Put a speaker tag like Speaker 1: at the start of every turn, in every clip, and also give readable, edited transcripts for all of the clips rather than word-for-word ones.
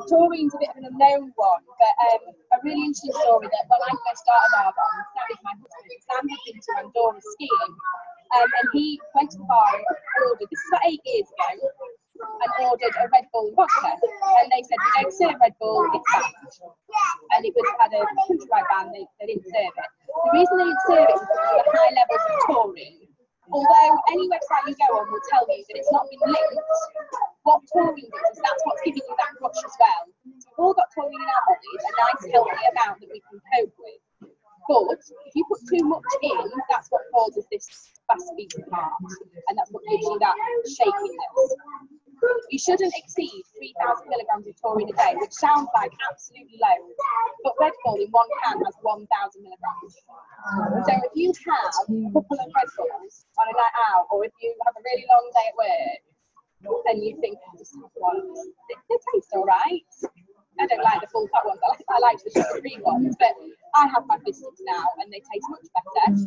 Speaker 1: Taurine's a bit of an unknown one, but a really interesting story that when I first started Arbonne, Sam is my husband, Sam had been to Andorra skiing, and he went to the bar and ordered, this is about 8 years ago, and ordered a Red Bull vodka, and they said, we don't serve Red Bull, it's banned. And it had a countrywide ban, they didn't serve it. The reason they didn't serve it was because of the high levels of taurine. Although any website you go on will tell you that it's not been linked, what taurine does is that's what's giving you that rush as well. So we've all got taurine in our bodies, a nice healthy amount that we can cope with. But if you put too much in, that's what causes this fast beating heart, and that's what gives you that shakiness. You shouldn't exceed 3,000 milligrams of taurine a day, which sounds like absolutely low, but Red Bull in one can has 1,000 milligrams. So if you have a couple of Red Bulls on a night out, or if you have a really long day at work, and you think, I'll just have one, they taste all right. I don't like the full fat ones, I like the sugar-free ones, but I have my biscuits now and they taste much better.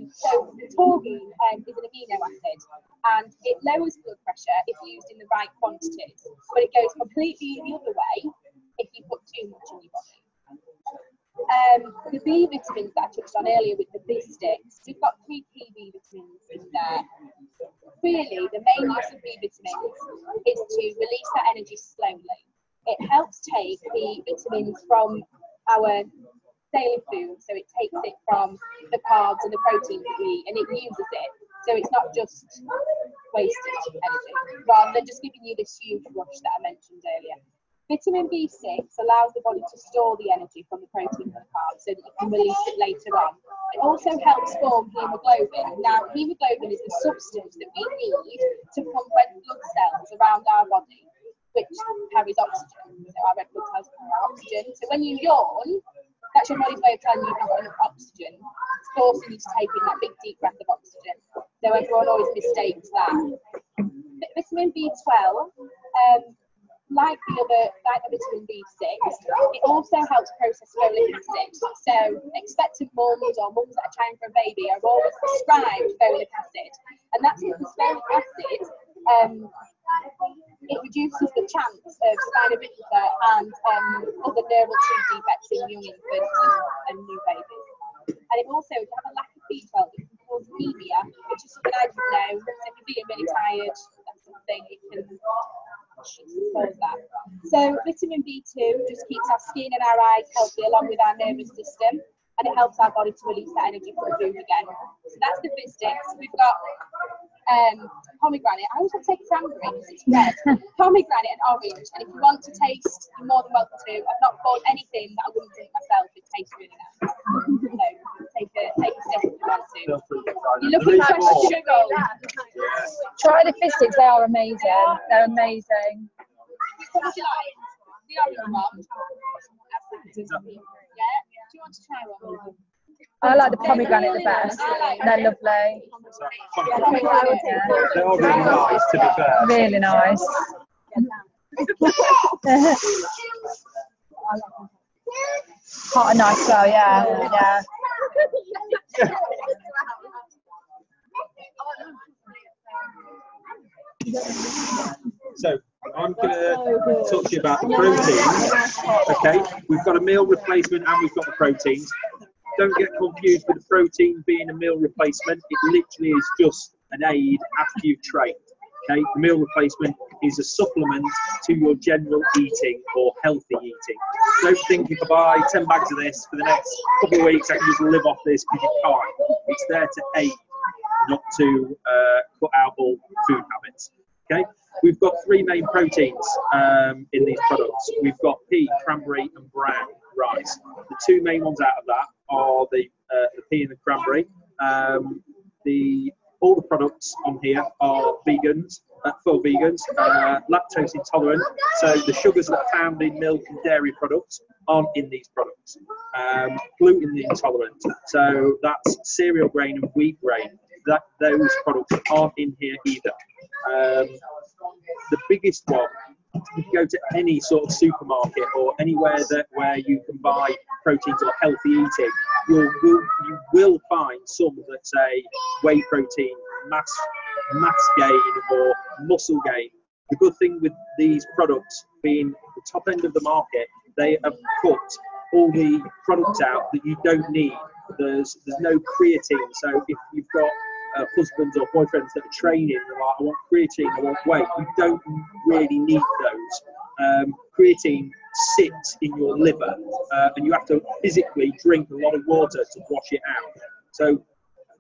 Speaker 1: So taurine is an amino acid, and it lowers blood pressure if used in the right quantities, but it goes completely the other way if you put too much in your body. The B vitamins that I touched on earlier with the B sticks, we've got 3 key B vitamins in there. Really, the main use of B vitamins is to release that energy slowly. It helps take the vitamins from our daily food, so it takes it from the carbs and the proteins that we eat, and it uses it. So it's not just wasted energy, rather than just giving you this huge rush that I mentioned earlier. Vitamin B6 allows the body to store the energy from the protein and the carbs so that you can release it later on. It also helps form hemoglobin. Now, hemoglobin is the substance that we need to pump red blood cells around our body, which carries oxygen. So our red blood cells carry oxygen. So when you yawn, that's your body's way of telling you you've not got enough oxygen. It's forcing you to take in that big deep breath of oxygen. So everyone always mistakes that. Vitamin B12, like the vitamin B6, it also helps process folic acid. So expectant mums or mums that are trying for a baby are always prescribed folic acid. And that's because folic acid, it reduces the chance of spina bifida and other neural tube defects in young infants and new babies. And it also, if you have a lack of B12, it can cause anemia, which is something I didn't know. So if you're feeling really tired, that's something it can cause that. So vitamin B2 just keeps our skin and our eyes healthy along with our nervous system, and it helps our body to release that energy from food again. So that's the Fistics. We've got pomegranate. I always want to take cranberry because it's red. Pomegranate and orange. And if you want to taste, you're more than welcome to. I've not bought anything that I wouldn't drink myself. It tastes really nice. So take a sip if you want to. You're looking for sugar.
Speaker 2: Try the Fistics. They are amazing. They're amazing.
Speaker 1: What would you like? The orange one. Yeah. Do you want to try one?
Speaker 2: I like the pomegranate the best. They're lovely.
Speaker 3: They are really nice, to be fair.
Speaker 2: Really nice. Hot and nice though, yeah.
Speaker 3: So I'm going to talk to you about the proteins. Okay, we've got a meal replacement and we've got the proteins. Don't get confused with the protein being a meal replacement. It literally is just an aid after you've trained. Okay, the meal replacement is a supplement to your general eating or healthy eating. Don't think if I buy 10 bags of this for the next couple of weeks, I can just live off this, because you can't. It's there to aid, not to cut out all food habits. Okay, we've got 3 main proteins in these products. We've got pea, cranberry, and brown rice. The 2 main ones out of that are the pea and the cranberry. All the products on here are vegans, for vegans, lactose intolerant. So the sugars that are found in milk and dairy products aren't in these products. Gluten intolerant. So that's cereal grain and wheat grain. Those products aren't in here either. The biggest one, if you go to any sort of supermarket or anywhere where you can buy proteins or healthy eating, you will find some that say whey protein, mass gain or muscle gain. The good thing with these products being the top end of the market, they have cut all the products out that you don't need. There's no creatine. So if you've got husbands or boyfriends that are training, they're like, I want creatine, I want weight, you don't really need those. Creatine sits in your liver, and you have to physically drink a lot of water to wash it out. So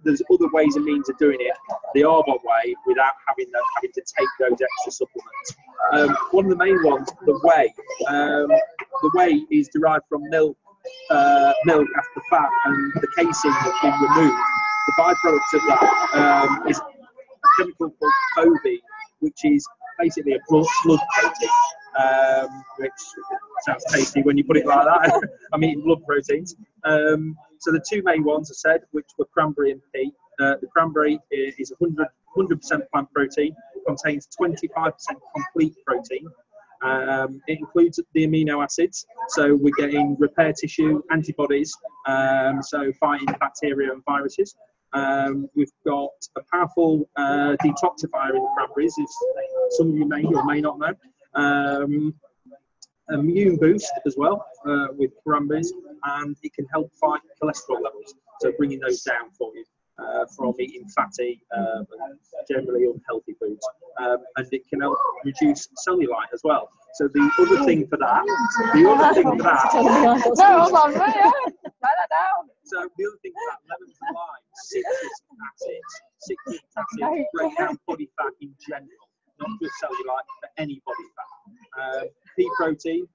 Speaker 3: there's other ways and means of doing it the Arbonne way without having to take those extra supplements. One of the main ones, the whey. The whey is derived from milk after fat, and the casein has been removed. The byproduct of that is a chemical called Phoebe, which is basically a blood protein, which sounds tasty when you put it like that. I'm eating blood proteins. So the two main ones I said, which were cranberry and pea. The cranberry is 100% plant protein, contains 25% complete protein. It includes the amino acids, so we're getting repair tissue, antibodies, so fighting bacteria and viruses. We've got a powerful detoxifier in the cranberries, as some of you may or may not know. Immune boost as well with cranberries, and it can help fight cholesterol levels, so bringing those down for you from eating fatty and generally unhealthy foods, and it can help reduce cellulite as well. So the other thing for that,
Speaker 2: No, hold on, write that down.
Speaker 3: So the other thing for that, lemons and lime, citric acids break down body fat in general, not just cellulite, but any body fat. Pea protein,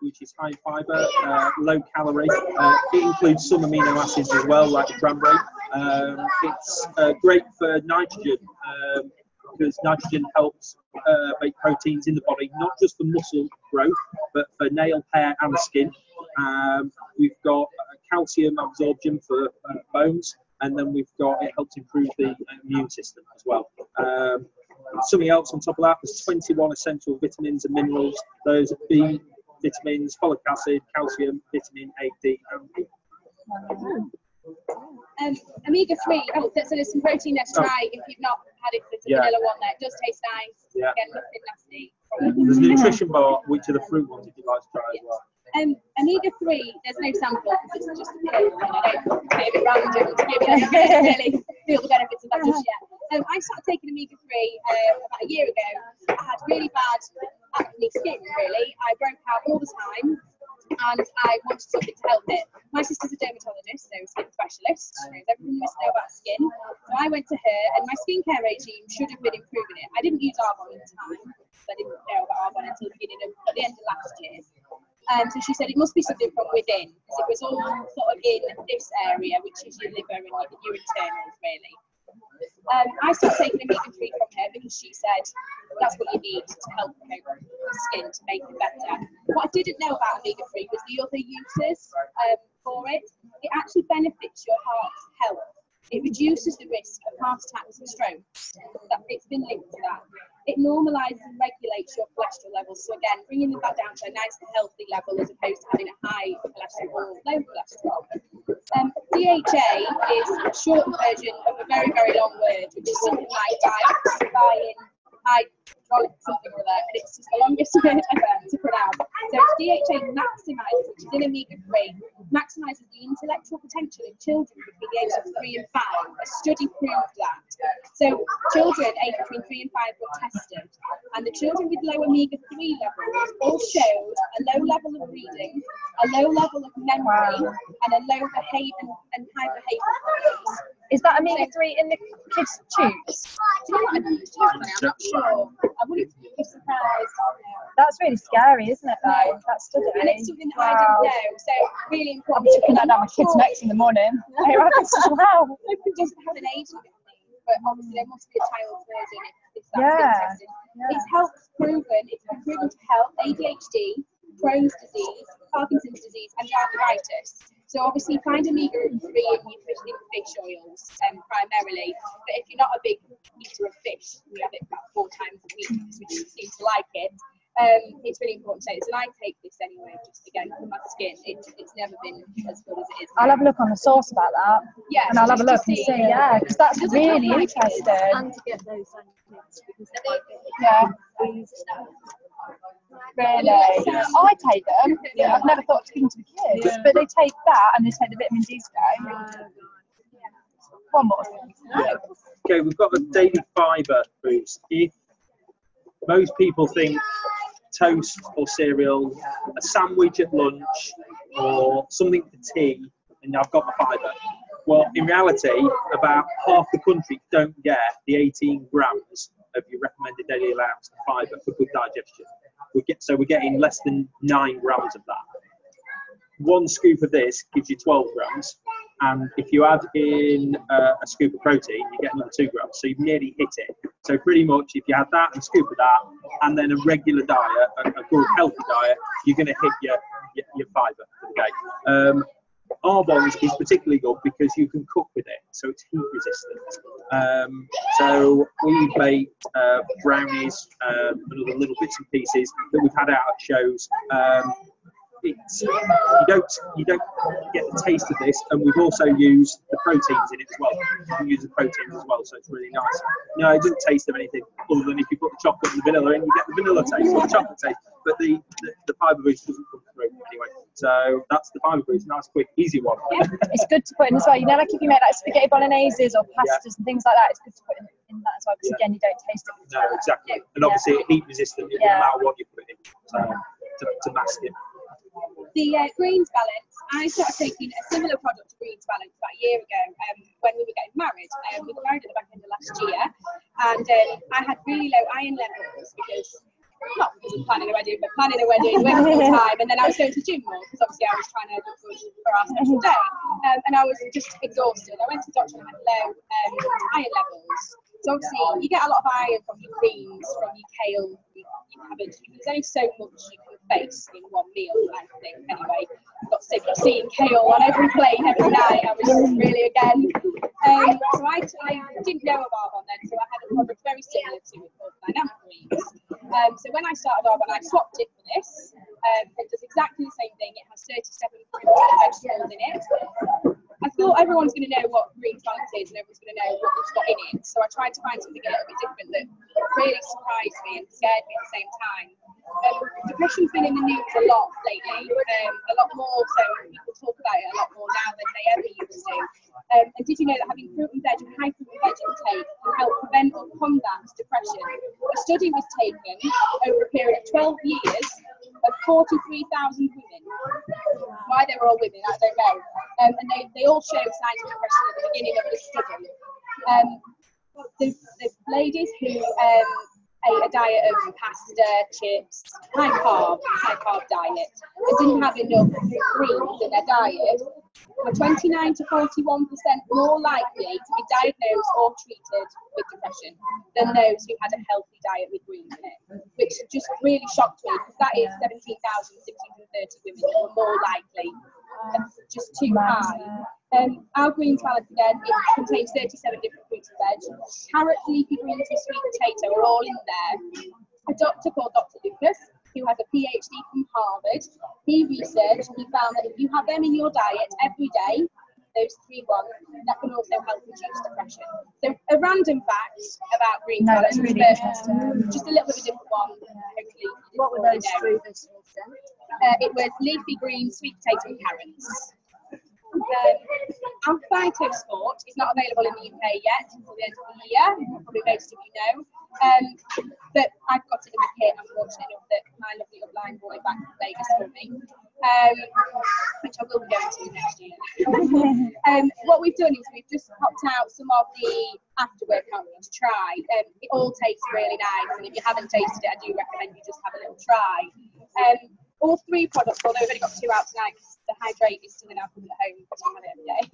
Speaker 3: which is high fibre, low calorie. It includes some amino acids as well, like the cranberry. It's great for nitrogen, because nitrogen helps make proteins in the body, not just for muscle growth, but for nail, hair and skin. We've got calcium absorption for bones, and then we've got, it helps improve the immune system as well. Something else on top of that, there's 21 essential vitamins and minerals. Those are B vitamins, folic acid, calcium, vitamin A, D, and B.
Speaker 1: Omega-3, so there's some protein there to try if you've not had it. There's a vanilla one there. It does taste nice.
Speaker 3: Yeah.
Speaker 1: Again, nothing nasty.
Speaker 3: There's a nutrition bar, which are the fruit ones if you'd like to try as well.
Speaker 1: Omega-3, there's no sample because it's just a pill, and I don't give it random to give it really feel the benefits of that just yet. I started taking Omega-3 about a year ago. I had really bad acne skin, really. I broke out all the time, and I wanted something to help it. My sister's a dermatologist, so a skin specialist. She knows everything you must know about skin. So I went to her, and my skincare regime should have been improving it. I didn't use Arbonne at the time, because I didn't know about Arbonne until the end of last year. So she said it must be something from within, because it was all sort of in this area, which is your liver and your internals, really. I started taking Omega-3 from her because she said that's what you need to help the skin to make it better. What I didn't know about Omega-3 was the other uses for it. It actually benefits your heart's health. It reduces the risk of heart attacks and strokes. It's been linked to that. It normalises and regulates your cholesterol levels. So again, bringing them back down to a nice and healthy level as opposed to having a high cholesterol or low cholesterol. DHA is a short version of a very, very long word, which is something like hydraulic something or other, and it's just the longest word ever to pronounce. So it's DHA maximises, which is in Omega-3, maximises the intellectual potential in children between the ages of 3 and 5. A study proved that. So children aged between 3 and 5 were tested, and the children with low Omega-3 levels all showed a low level of reading, a low level of memory, and a low behaviour and high behaviour problems.
Speaker 2: Is that Omega-3 in the kids' tubes?
Speaker 1: Do you know what? I'm not sure. I wouldn't be surprised.
Speaker 2: That's really scary, isn't it, though? That study.
Speaker 1: And it's something that I didn't know, so really important.
Speaker 2: I'm looking at my kids next in the morning. Wow.
Speaker 1: It doesn't have an age limit, but obviously there must be a child's version if that's been tested. It's been proven to help ADHD, Crohn's disease, Parkinson's disease, and arthritis. So obviously find Omega-3 in your fish oils primarily, but if you're not a big eater of fish, we have it about 4 times a week because we seem to like it. it's really important to take this, and I take this anyway, just again for my skin. It's never been as good as it is.
Speaker 2: I'll have a look on the source about that.
Speaker 1: Yeah,
Speaker 2: and I'll have a look and see. Yeah, because that's really interesting.
Speaker 4: And to get those kids because they
Speaker 2: Yeah. Really? I take them.
Speaker 1: Yeah.
Speaker 2: I've never thought to give them to the kids, but they take that and they take the vitamin D today. One more thing.
Speaker 3: Yeah. Okay, we've got the daily fibre foods. If most people think toast or cereal, a sandwich at lunch, or something for tea, and I've got my fibre. Well, in reality, about half the country don't get the 18 grams of your recommended daily allowance of fibre for good digestion. We're getting less than 9 grams of that. One scoop of this gives you 12 grams, and if you add in a scoop of protein, you get another 2 grams. So you've nearly hit it. So pretty much, if you had that and a scoop of that, and then a regular diet, a good healthy diet, you're going to hit your fibre for the day. Arbon's is particularly good because you can cook with it, so it's heat resistant. So we've made brownies and other little bits and pieces that we've had out at shows. You don't get the taste of this, and we've also used the proteins in it as well. You can use the proteins as well, so it's really nice. No, it doesn't taste of anything other than if you put the chocolate and the vanilla in, you get the vanilla taste or the chocolate taste. But the fibre boost doesn't come through anyway. So that's the fibre boost, nice, quick, easy one.
Speaker 2: It's good to put in as well. You know, like if you make like spaghetti bolognaises or pastas and things like that, it's good to put in that as well, because again, you don't taste it.
Speaker 3: No, exactly. And obviously, heat resistant, it doesn't matter what you put in to mask it.
Speaker 1: The Greens Balance, I started taking a similar product to Greens Balance about a year ago when we were getting married. We were married at the back end of last year, and I had really low iron levels because, not because of planning a wedding, but planning a wedding, working full time, and then I was going to the gym more because obviously I was trying to look good for our special day, and I was just exhausted. I went to the doctor and had low iron levels. So obviously you get a lot of iron from your greens, from your kale, your cabbage. There's only so much you can face in one meal, I think. Anyway, I got sick of seeing kale on every plate every night. I was really again. So I didn't know of Arbon then, so I had a product very similar to it called Dynamic Greens. So when I started Arbon, I swapped it for this. It does exactly the same thing. It has 37 vegetables in it. I thought everyone's going to know what Greens Balance is and everyone's going to know what it's got in it. So I tried to find something a little bit different that really surprised me and scared me at the same time. Depression's been in the news a lot lately, a lot more so people talk about it a lot more now than they ever used to. And did you know that having fruit and veg and high fruit and veg intake can help prevent or combat depression? A study was taken over a period of 12 years of 43,000 women. Why they were all women, I don't know. And they all showed signs of depression at the beginning of the study. The ladies who ate a diet of pasta, chips, high carb diet, and didn't have enough greens in their diet, were 29 to 41% more likely to be diagnosed or treated with depression than those who had a healthy diet with greens in it, which just really shocked me because that is 17,630 women that were more likely. Just too high. Our Greens Balance again, it contains 37 different fruits and veg. Carrots, leafy greens and sweet potato are all in there. A doctor called Dr. Lucas, who has a PhD from Harvard, he found that if you have them in your diet every day, those 3 ones, that can also help reduce depression. So a random fact about Greens Balance,
Speaker 2: really interesting.
Speaker 1: just a little bit of a different one. Hopefully,
Speaker 4: What were those 3 vegetables then?
Speaker 1: It was leafy greens, sweet potato and carrots. Our Phyto Sport is not available in the UK yet until the end of the year, probably most of you know. But I've got it in my kit. I'm fortunate enough that my lovely upline brought it back from Vegas for me, which I will be going to next year. What we've done is we've just popped out some of the afterwork on you to try. It all tastes really nice, and if you haven't tasted it, I do recommend you just have a little try. All 3 products, although we've only got 2 out tonight, the hydrate is still in our cupboard at home because we have it every day.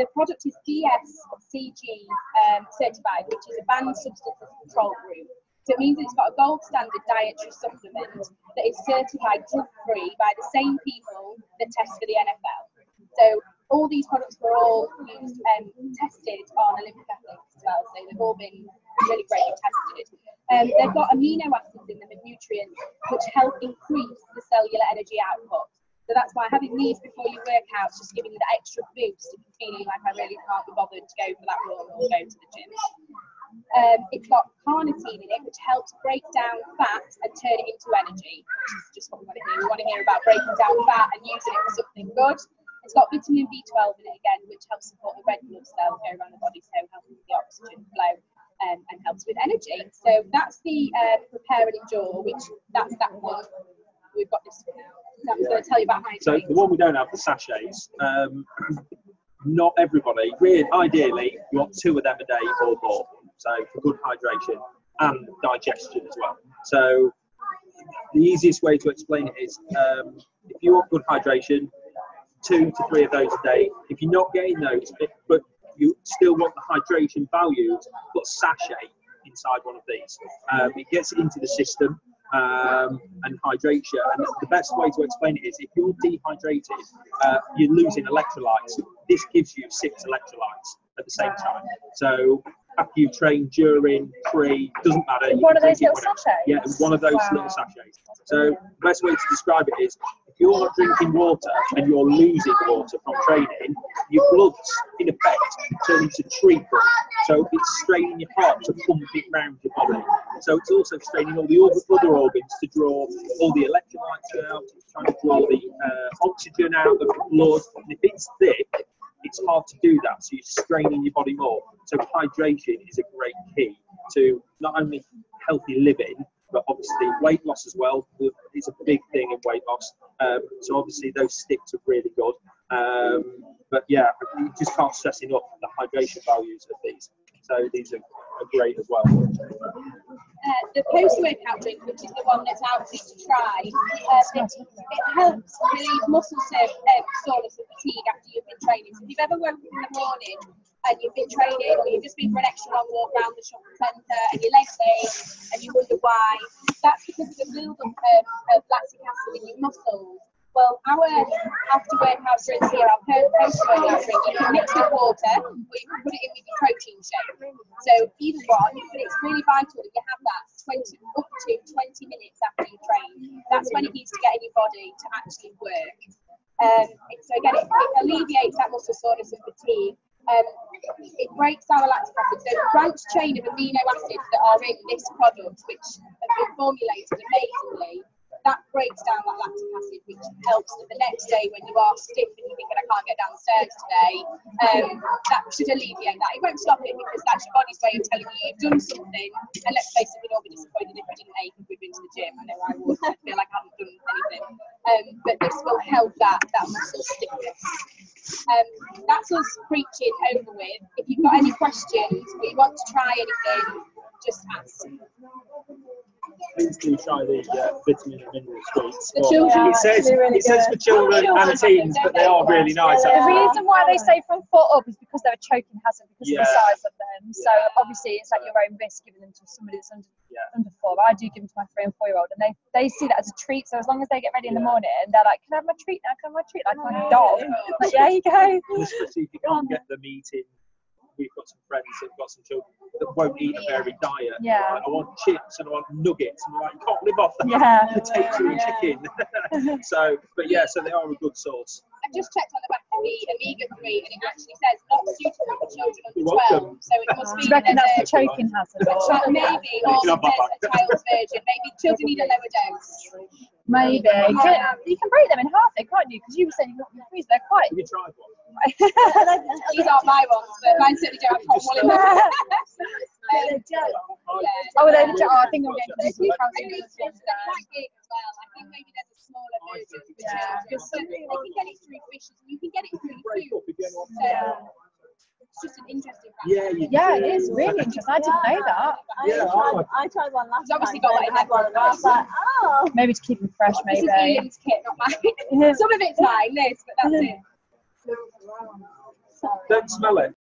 Speaker 1: The product is DSCG certified, which is a banned substance control group. So it means that it's got a gold standard dietary supplement that is certified drug-free by the same people that test for the NFL. So all these products were all used tested on Olympic athletes as well. So they've all been really greatly tested. They've got amino acids in them in nutrients which help increase the cellular energy output. So that's why having these before your workouts just giving you the extra boost if you're feeling like I really can't be bothered to go for that run or go to the gym. It's got carnitine in it, which helps break down fat and turn it into energy. Which is just what we want to hear. We want to hear about breaking down fat and using it for something good. It's got vitamin B12 in it again, which helps support the red blood cells go around the body, so helping with the oxygen flow and helps with energy. So that's the Prepare and Endure, which that's that one. We've got this one now. So I'm going to tell you about hydrate.
Speaker 3: So the one we don't have, the sachets, not everybody, really, ideally, you want 2 of them a day or more. So for good hydration and digestion as well. So the easiest way to explain it is if you want good hydration, 2 to 3 of those a day. If you're not getting those, but you still want the hydration values, put a sachet inside one of these. It gets it into the system and hydrates you. And the best way to explain it is if you're dehydrated, you're losing electrolytes. This gives you 6 electrolytes at the same time. So after you train, during, pre, doesn't matter.
Speaker 2: One of those little sachets?
Speaker 3: Yeah, one of those little sachets. So the best way to describe it is if you're not drinking water and you're losing water from training, your blood's in effect turning to treacle. So it's straining your heart to pump it round your body. So it's also straining all the other organs to draw all the electrolytes out, it's trying to draw the oxygen out of the blood. And if it's thick, it's hard to do that, so you're straining your body more. So hydration is a great key to not only healthy living, but obviously weight loss as well. It's a big thing in weight loss. So obviously those sticks are really good. But yeah, you just can't stress enough the hydration values of these. So these are great as well.
Speaker 1: The post-workout drink, which is the one that's out for you to try, it helps relieve muscle soreness and fatigue after you've been training. So if you've ever woken in the morning and you've been training, or you've just been for an extra long walk around the shopping centre and your legs ache and you wonder why, that's because of the build-up of lactic acid in your muscles. Well, our after-workout drinks here, our post-workout drink, you can mix with water, or you can put it in with your protein shake. So either one, but it's really vital that you have that up to 20 minutes after you train. That's when it needs to get in your body to actually work. So again, it alleviates that muscle soreness and fatigue. It breaks down the lactic acid. So the branched chain of amino acids that are in this product, which have been formulated amazingly, that breaks down that lactic acid, which helps that the next day when you are stiff and you're thinking I can't get downstairs today, that should alleviate that. It won't stop it because that's your body's way of telling you you've done something. And let's face it, we'd all be disappointed if we didn't ache if we've been to the gym. I know I would feel like I haven't done anything. But this will help that muscle stiffness. That's us preaching over with. If you've got any questions or you want to try anything, just ask.
Speaker 3: Please do try the vitamin and mineral sweets.
Speaker 1: The children,
Speaker 3: it says for children and teens, but they are really nice.
Speaker 2: The reason why they say from 4 up is because they're a choking hazard because of the size of them. So obviously it's at your own risk giving them to somebody that's under 4. I do give them to my 3 and 4-year-old, and they see that as a treat. So as long as they get ready in the morning, they're like, "Can I have my treat now? Can I have my treat?" Like my dog. Like, yeah, you go.
Speaker 3: Especially if you can't get them eating. We've got some friends that have got some children that won't eat a varied diet.
Speaker 2: Yeah.
Speaker 3: Like, I want chips and I want nuggets, and they're like, you can't live off that potato and chicken. So they are a good source.
Speaker 1: I've just checked on the back of the omega-3 and it actually says not suitable for children under 12. So it must be
Speaker 2: reckon that's the choking hazard.
Speaker 1: Maybe, or there's a child's version. Maybe children need a lower dose.
Speaker 2: Maybe. You can break them in half, can't you? Because you were saying you can freeze. They're quite.
Speaker 3: Have you tried one?
Speaker 1: These aren't my ones, but mine certainly don't have hot one in them.
Speaker 2: Oh, they're legit. I think I'm getting
Speaker 1: They're quite big as well. I think maybe there's a smaller version for children. So they can get it through fishes, and you can get it through food. So it's just an interesting fact.
Speaker 2: Yeah, it is really interesting. I didn't know that.
Speaker 4: I tried one last time.
Speaker 1: Obviously got that in
Speaker 4: one. I was like, oh.
Speaker 2: Maybe to keep them fresh, maybe.
Speaker 1: This is Ian's kit, not mine. Some of it's mine, this, but that's it.
Speaker 3: Don't smell it.